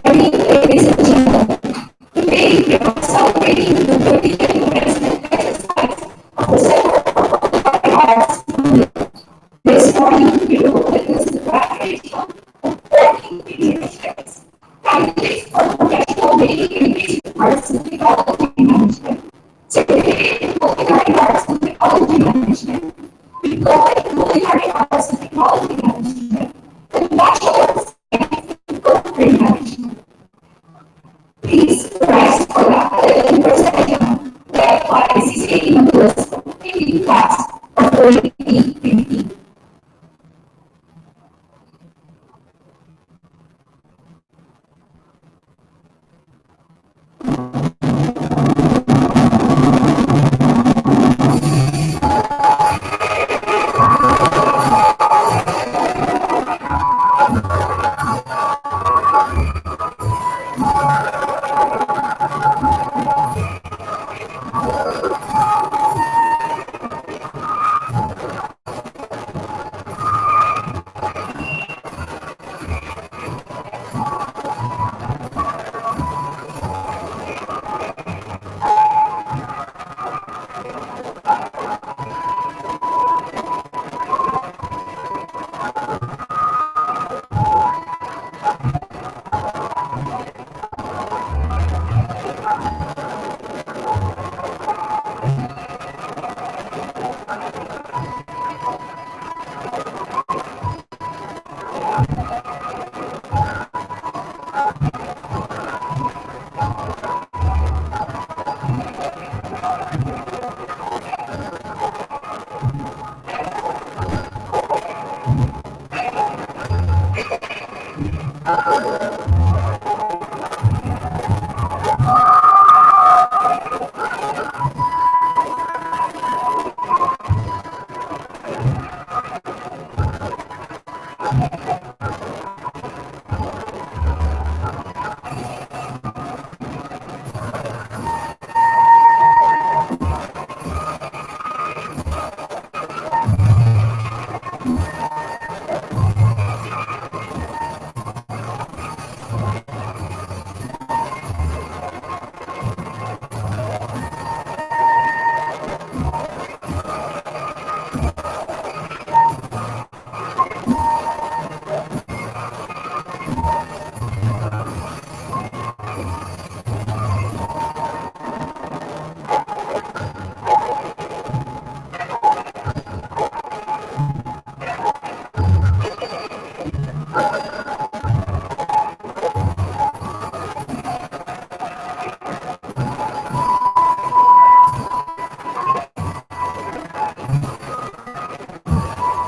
Ladies and gentlemen, today we are celebrating the 30th Commencement Exercise of the Center for Applied Arts. This morning we will witness the graduation of 14 pediatrics, candidates for professional media and basic arts and technology management, certificate in culinary arts and technology management, diploma in culinary arts and technology management, and bachelor's in culinary management. Please rise for the athletic procession led by Cca members of the PE class of 2015.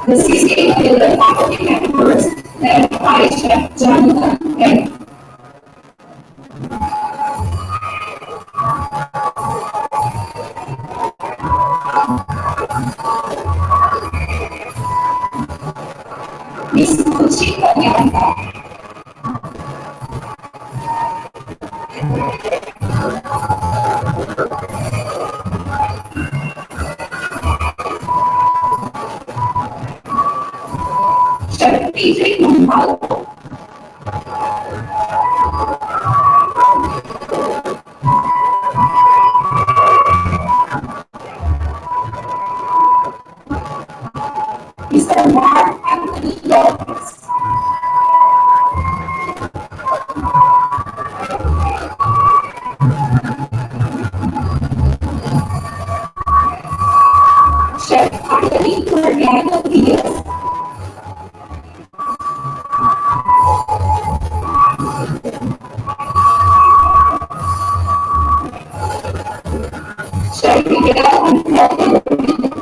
The Cca Field faculty members led by Chef Jonathan Hay. Miss Conchita Bianca. Chef PJ Montalvo. Mr. Mark Anthony Lopez. Chef Anthony Mariano Diaz. Chef Miguel Antonio Rodriguez.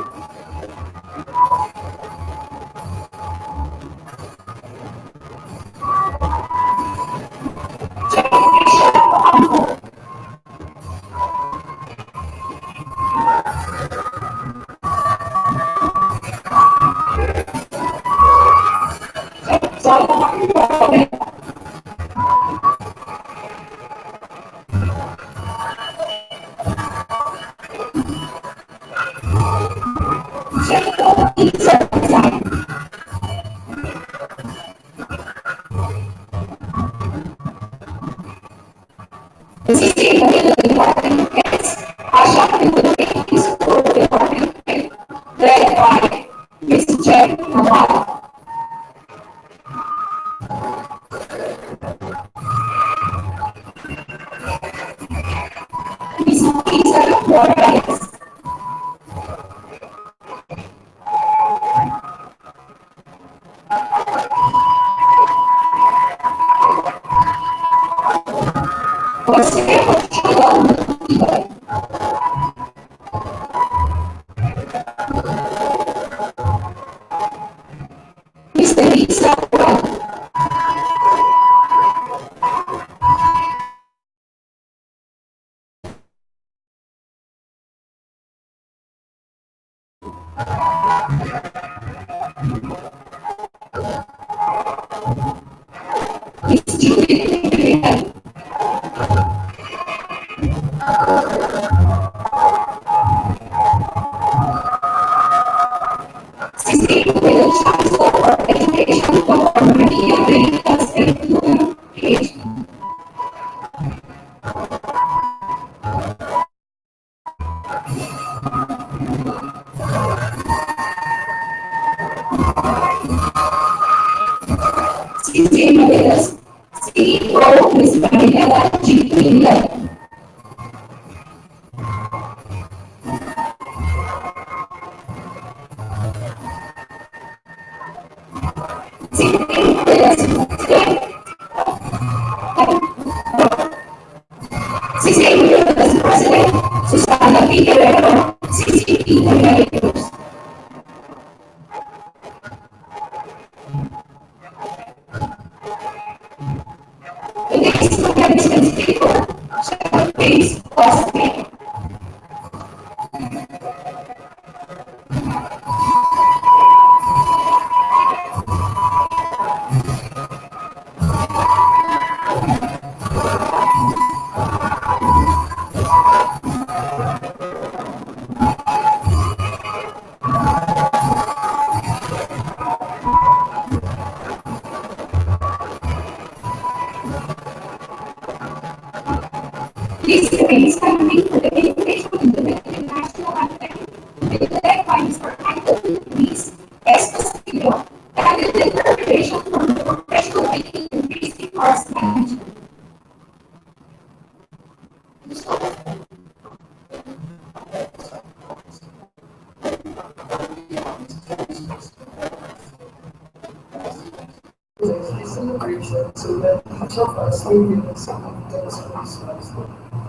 So that each of us may give some of God's response.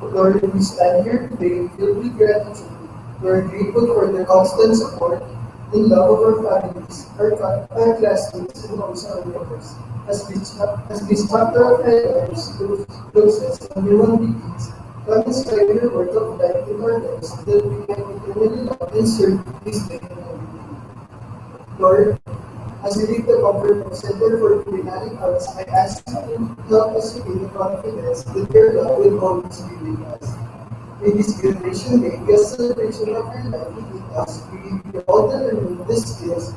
Lord, we stand here today filled with gratitude. We are grateful for the constant support and love of our families, our classmates, and also our neighbors. As this chapter of our lives closes and new one begins, come inspire your work of life in our lives that we can eternally love and serve this day and every day. Lord, as we leave the comfort center for culinary arts, I ask you to help us to gain the confidence that your love will always be with us. May this graduation day be a celebration of your life with us. We give you all the learning, the skills,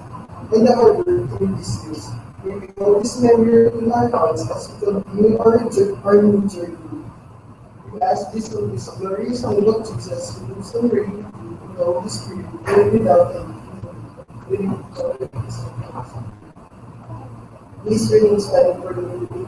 and the hard work through these years. May we hold this memory in our hearts as we continue our new journey. We ask this in this glorious name of Jesus, who lives and reigns in the Holy Spirit, and without end. Please remain silent for the meeting.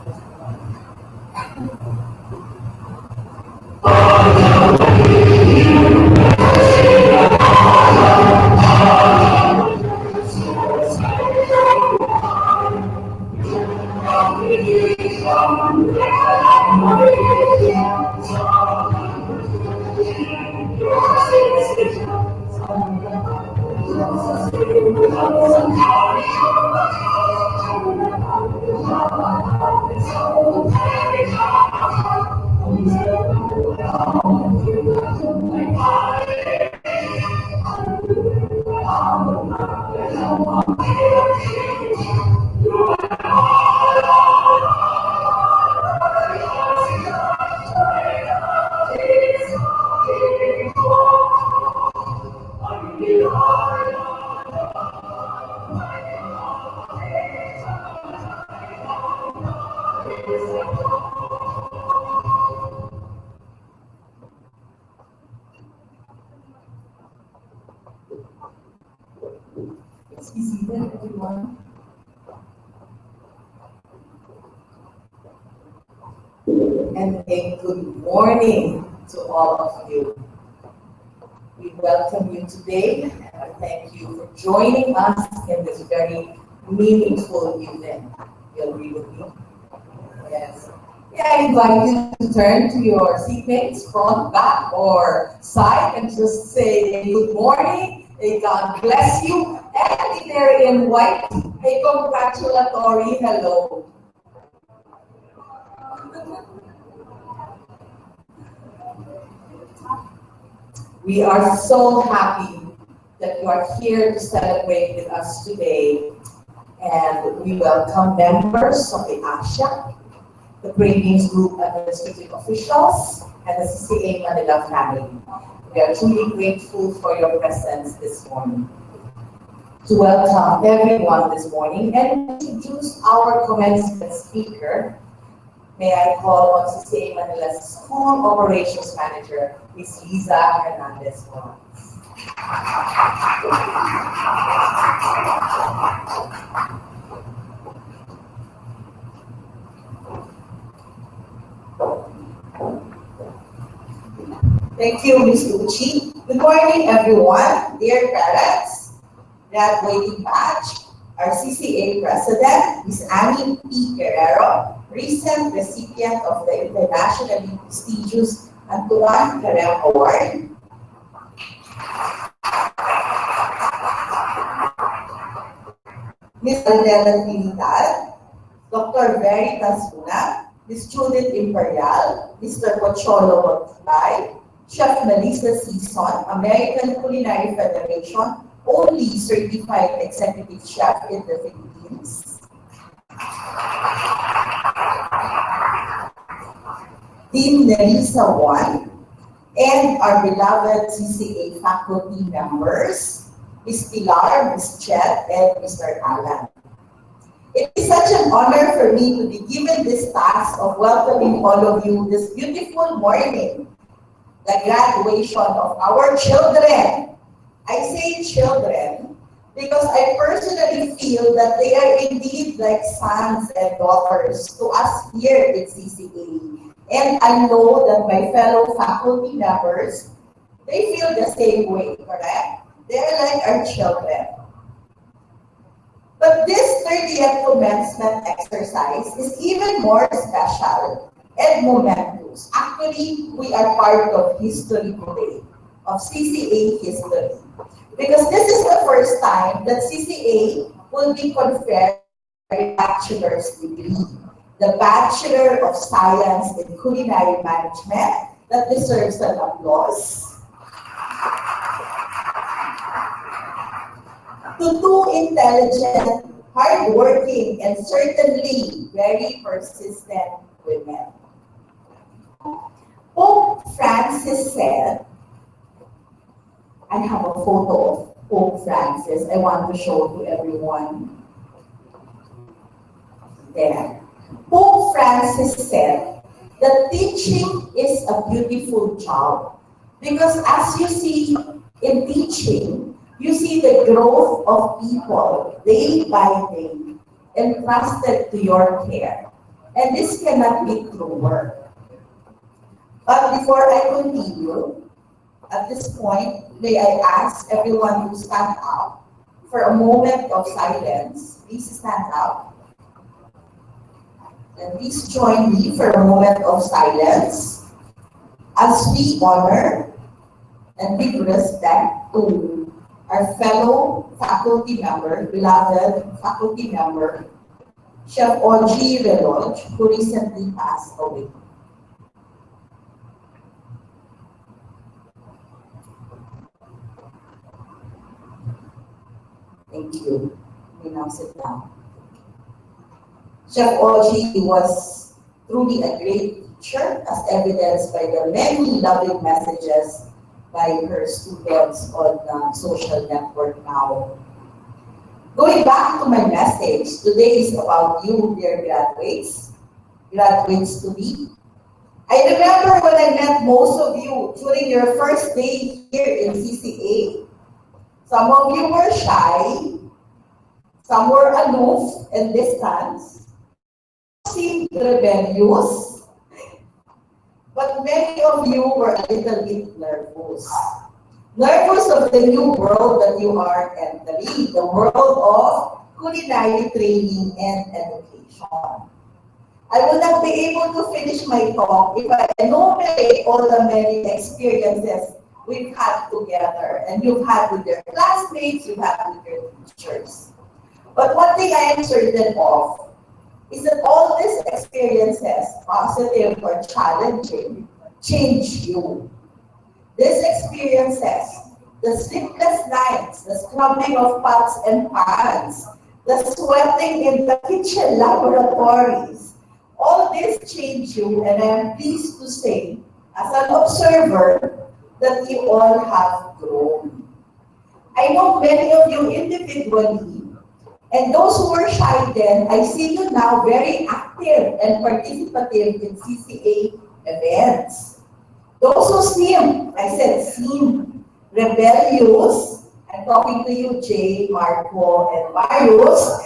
Please be seated, everyone. And a good morning to all of you. We welcome you today, and I thank you for joining us in this very meaningful event. You agree with me? Yes. Yeah, I invite you to turn to your seatmates, front, back, or side, and just say good morning, may God bless you, and if they're in white, A congratulatory hello. We are so happy that you are here to celebrate with us today. And we welcome members of the ASIA, the Cravings Group administrative officials, and the CCA Manila family. We are truly grateful for your presence this morning. To welcome everyone this morning and introduce our commencement speaker, may I call on CCA Manila's School Operations Manager, Ms. Liza Hernandez. Thank you, Ms. Lucci. Good morning, everyone. Dear parents, graduating batch, our CCA President, Ms. Annie P. Guerrero, recent recipient of the internationally prestigious Antoine Carrel Award. Ms. Aldela Trinidad, Dr. Veritas Luna, the Student Imperial, Mr. Pocholo Motlay, Chef Melissa Season, American Culinary Federation, only certified executive chef in the Philippines. Dean Nerissa Juan, and our beloved CCA faculty members, Ms. Pilar, Ms. Chet, and Mr. Alan. It is such an honor for me to be given this task of welcoming all of you this beautiful morning, the graduation of our children. I say children because I personally feel that they are indeed like sons and daughters to us here at CCA. And I know that my fellow faculty members, they feel the same way, correct? They're like our children. But this 30th commencement exercise is even more special and momentous. Actually, we are part of history today, of CCA history. Because this is the first time that CCA will be conferred a bachelor's degree, the Bachelor of Science in Culinary Management, that deserves an applause. To two intelligent, hardworking, and certainly very persistent women. Pope Francis said, I have a photo of Pope Francis I want to show to everyone. There. Pope Francis said that teaching is a beautiful job because as you see in teaching, you see the growth of people day by day entrusted to your care. And this cannot be through work. But before I continue, at this point, may I ask everyone to stand up for a moment of silence. Please stand up. And please join me for a moment of silence as we honor and give respect to our fellow faculty member, beloved faculty member, Chef Audrey Reloj, who recently passed away. Thank you. You may now sit down. Chef Audrey was truly a great teacher, as evidenced by the many loving messages by her students on social network now. Going back to my message, today is about you, dear graduates to be. I remember when I met most of you during your first day here in CCA. Some of you were shy, some were aloof and distant, seemed rebellious, but many of you were a little bit nervous. Nervous of the new world that you are entering, the world of culinary training and education. I will not be able to finish my talk if I enumerate all the many experiences we've had together, and you've had with your classmates, you've had with your teachers. But one thing I am certain of is that all these experiences, positive or challenging, change you. These experiences, the sleepless nights, the scrubbing of pots and pans, the sweating in the kitchen laboratories, all this change you, and I am pleased to say, as an observer, that you all have grown. I know many of you individually, and those who were shy then, I see you now very active and participative in CCA events. Those who seem, I said seem, rebellious, I'm talking to you, Jay, Marco, and Marius.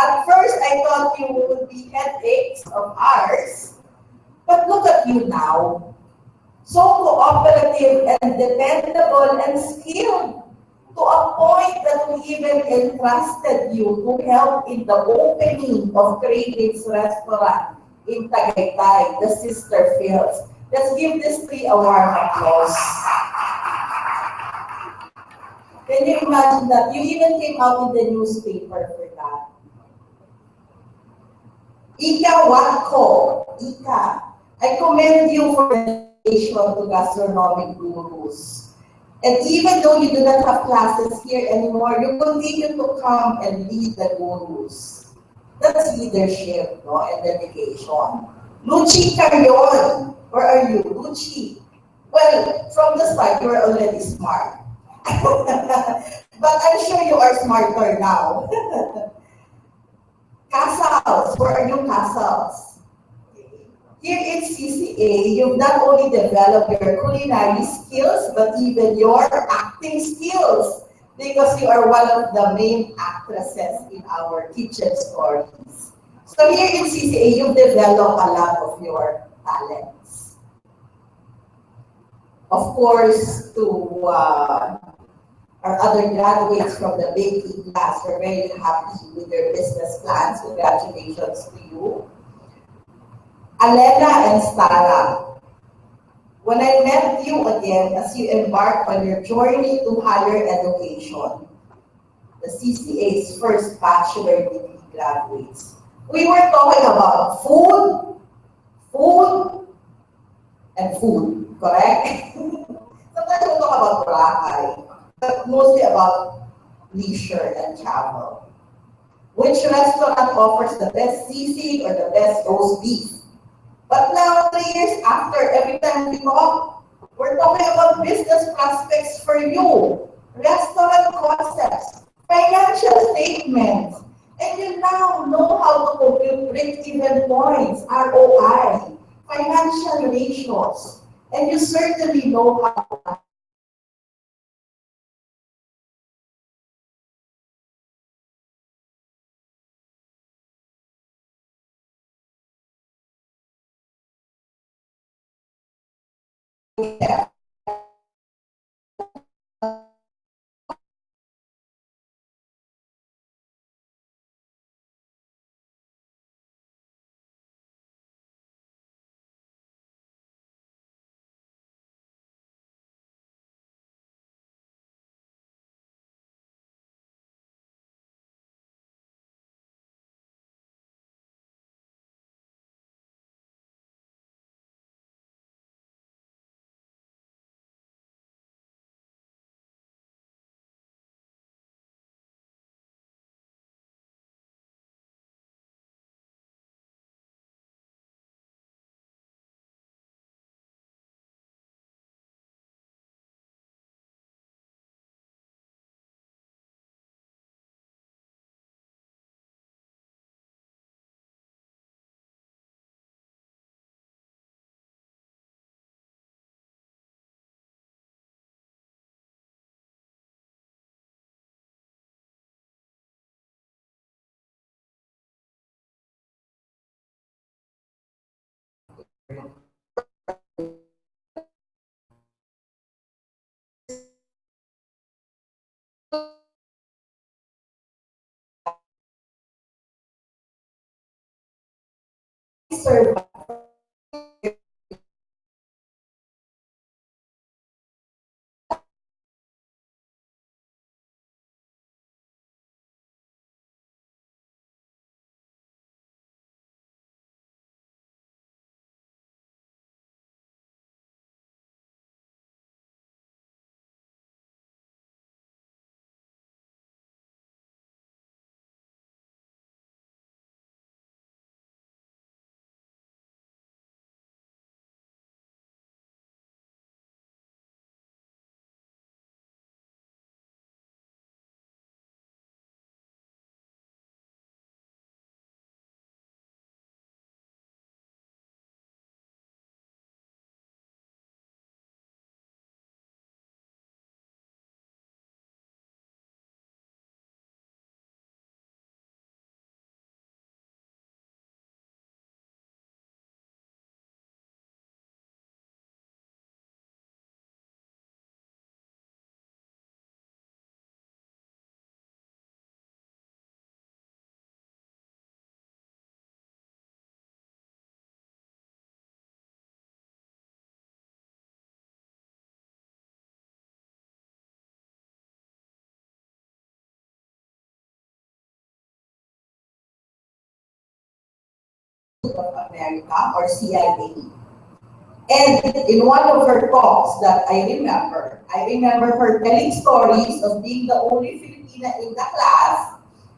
At first, I thought you would be headaches of ours, but look at you now. So cooperative and dependable and skilled to a point that we even entrusted you to help in the opening of Cravings Restaurant in Tagaytay, the Sister Fields. Let's give this three a warm applause. Can you imagine that? You even came out in the newspaper for that. Ika Watko, Ika, I commend you for dedication to gastronomic gurus. And even though you do not have classes here anymore, you continue to come and lead the gurus. That's leadership, no, and dedication. Luchi Carrion, where are you? Luchi. Well, from the start, you were already smart. But I'm sure you are smarter now. Casals, where are you, Casals? Here in CCA, you've not only developed your culinary skills, but even your acting skills, because you are one of the main actresses in our kitchen stories. So here in CCA, you've developed a lot of your talents. Of course, to our other graduates from the baking class, we're very happy with their business plans. Congratulations to you. Alena and Stara, when I met you again as you embark on your journey to higher education, the CCA's first bachelor degree graduates, we were talking about food, food, and food, correct? Sometimes we talk about Boracay, but mostly about leisure and travel. Which restaurant offers the best sisig or the best roast beef? But now, 3 years after, every time we talk, we're talking about business prospects for you, restaurant concepts, financial statements, and you now know how to compute break-even points, ROI, financial ratios, and you certainly know how to serve of America, or CIA. And in one of her talks that I remember her telling stories of being the only Filipina in the class,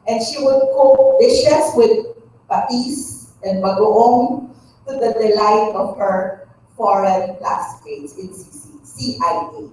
and she would cook dishes with patis and bagoong to the delight of her foreign classmates in CIA.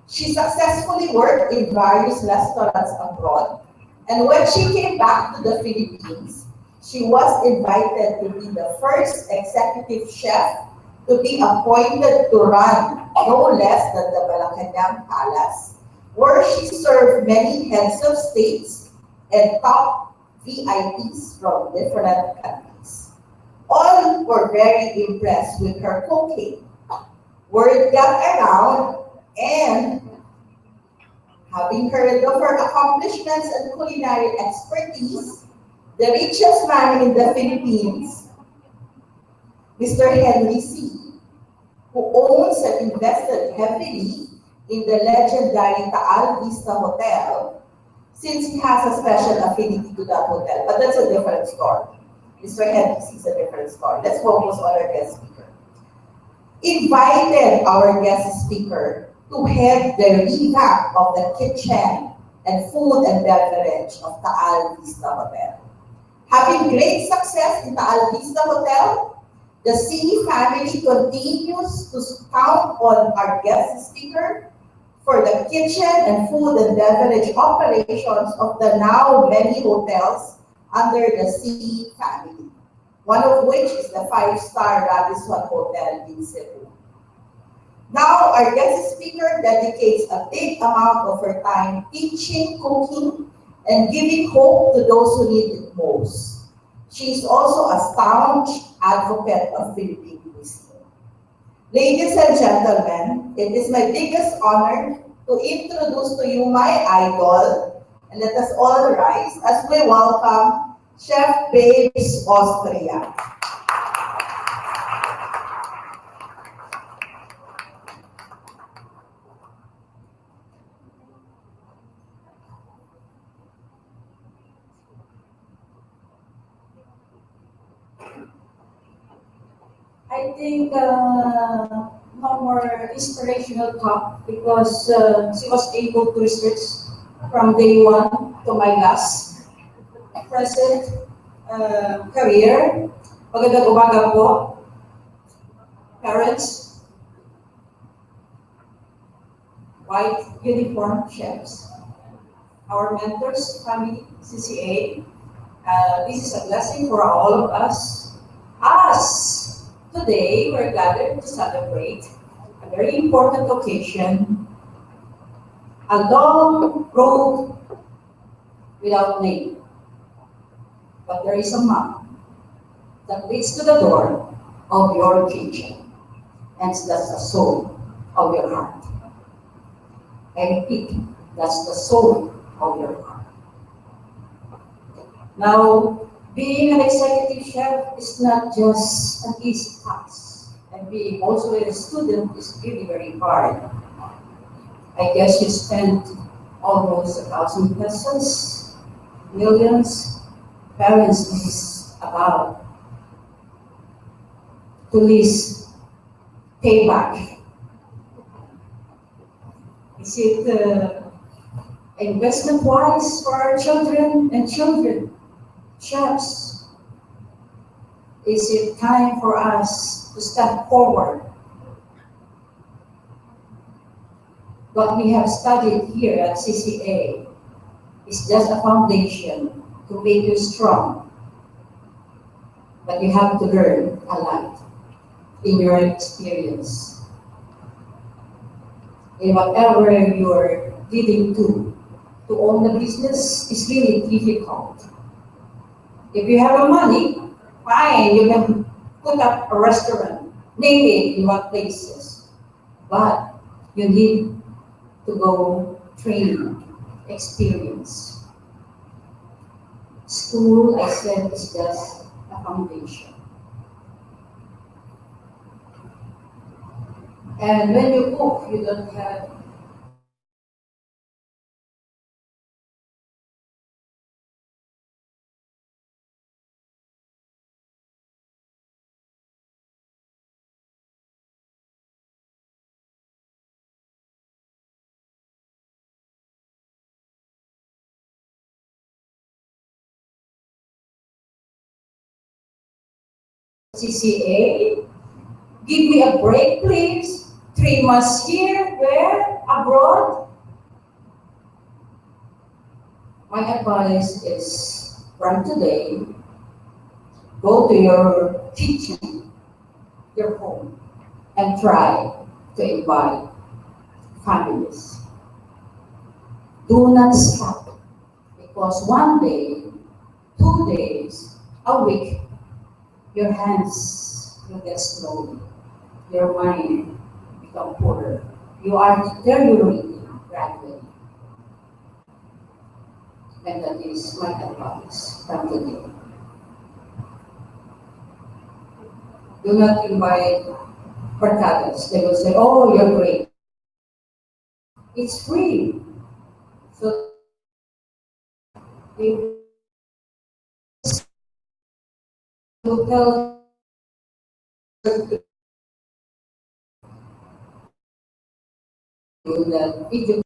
She successfully worked in various restaurants abroad, and when she came back to the Philippines, she was invited to be the first executive chef to be appointed to run no less than the Malacanang Palace, where she served many heads of states and top VIPs from different countries. All were very impressed with her cooking. Word got around, and having heard of her accomplishments and culinary expertise, the richest man in the Philippines, Mr. Henry C., who owns and invested heavily in the legendary Taal Vista Hotel, since he has a special affinity to that hotel. But that's a different story. Mr. Henry C. is a different story. Let's focus on our guest speaker. Invited our guest speaker to head the revamp of the kitchen and food and beverage of Taal Vista Hotel. Having great success in Taal Vista Hotel, the C family continues to count on our guest speaker for the kitchen and food and beverage operations of the now many hotels under the C family, one of which is the 5-star Radisson Hotel in Cebu. Now, our guest speaker dedicates a big amount of her time teaching, cooking, and giving hope to those who need it most. She is also a staunch advocate of Philippine cuisine. Ladies and gentlemen, it is my biggest honor to introduce to you my idol, and let us all rise as we welcome Chef Babes Austria. I think no more inspirational talk because she was able to research from day one to my last present career. Magandang umaga po, parents, white uniform chefs, our mentors, family, CCA. This is a blessing for all of us. As today, we're gathered to celebrate a very important occasion, a long road without name. But there is a map that leads to the door of your kitchen, and that's the soul of your heart. I repeat, that's the soul of your heart. Now, being an executive chef is not just an easy task, and being also a student is really very hard. I guess you spent almost 1,000 pesos, millions. Parents, this is about to least pay back. Is it investment-wise for our children and children? Chefs, is it time for us to step forward? What we have studied here at CCA is just a foundation to make you strong. But you have to learn a lot in your experience. In whatever you're leading to own the business is really difficult. If you have the money, fine, you can put up a restaurant, name it in what places. But you need to go train, experience. School, I said, is just a foundation. And when you cook, you don't have CCA, give me a break, please. 3 months here, where? Abroad. My advice is, from today, go to your kitchen, your home, and try to invite families. Do not stop, because one day, 2 days, a week, your hands will get slowly. Your mind become poorer. You are deteriorating gradually. And that is my advice from today. Do not invite barcadas. They will say, oh, you're great. It's free. So we will tell you that if you